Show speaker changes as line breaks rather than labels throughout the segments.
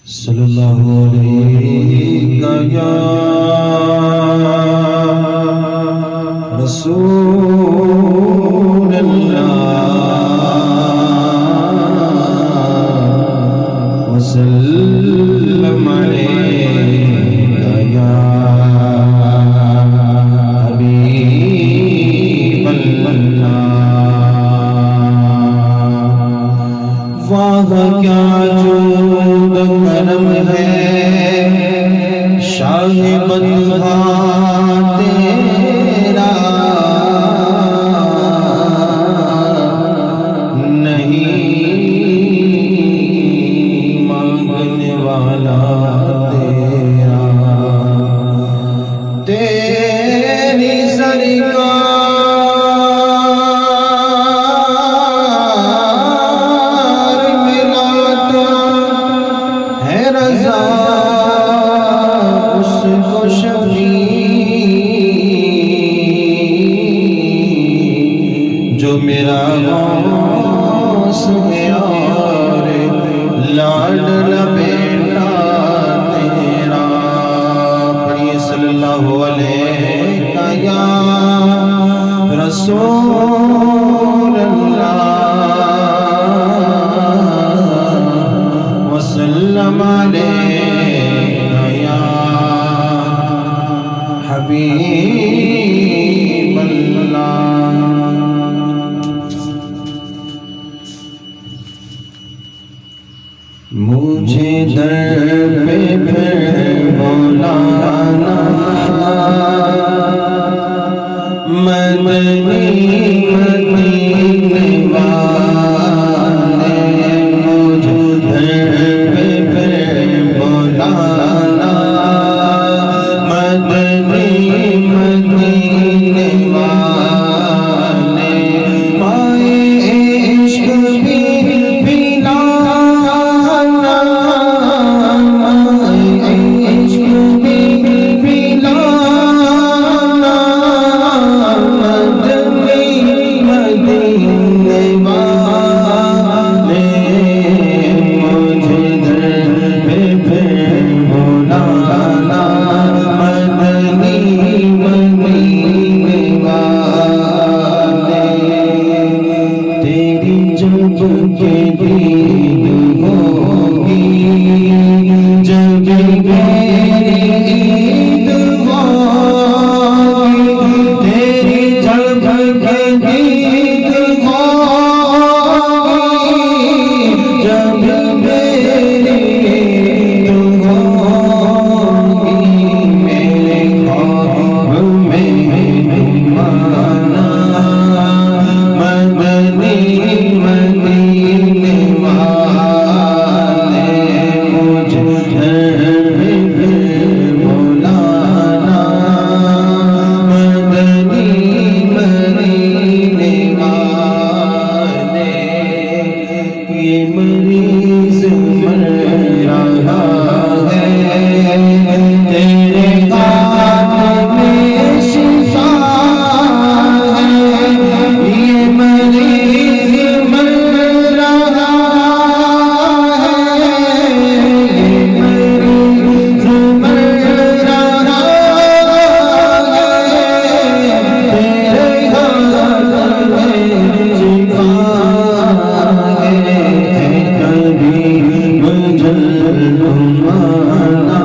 صلی اللہ علیہ یا رسول اللہ وسلم علیہ یا حبیب اللہ۔ واہ کیا جود کرم ہے شاہ بندہ تیرا، نہیں مانگنے والا تیرا، تیری سرکار ملاتا ہے رضا اس کو شفیع، جو میرا غوث ہے اور لاڈلا بیٹا تیرا۔ پڑھیے صلی اللہ علیہ یا رسول اللہ وسلم علیہ یا حبیب اللہ۔ مجھے در پہ پھر بلانا، مدنی مدینے والے، مجھے در پہ پھر بلانا، مدنی مدینے والے، مائے عشق بھی پلانا، مائے عشق بھی پلانا، مدنی مدینے والے، مجھے در پہ پھر بلانا، مدنی مدینے والے، تیری جب کے دید ہوگی، جب میری عید ہوگی، تیری جب کے دید ہوگی، جب میری عید ہوگی، میرے خواب میں تم آنا، مدنی مدینے والے، مجھے در پہ بلانا، مدنی مدینے والے، یہ مریض مر رہا ہے، تیرے ہاتھ میں شفا ہے، یہ مریض مر رہا ہے، یہ مریض مر رہا ہے، تیرے ہاتھ میں شفا ہے، کبھی مجھے تمہارا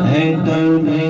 ہے، کبھی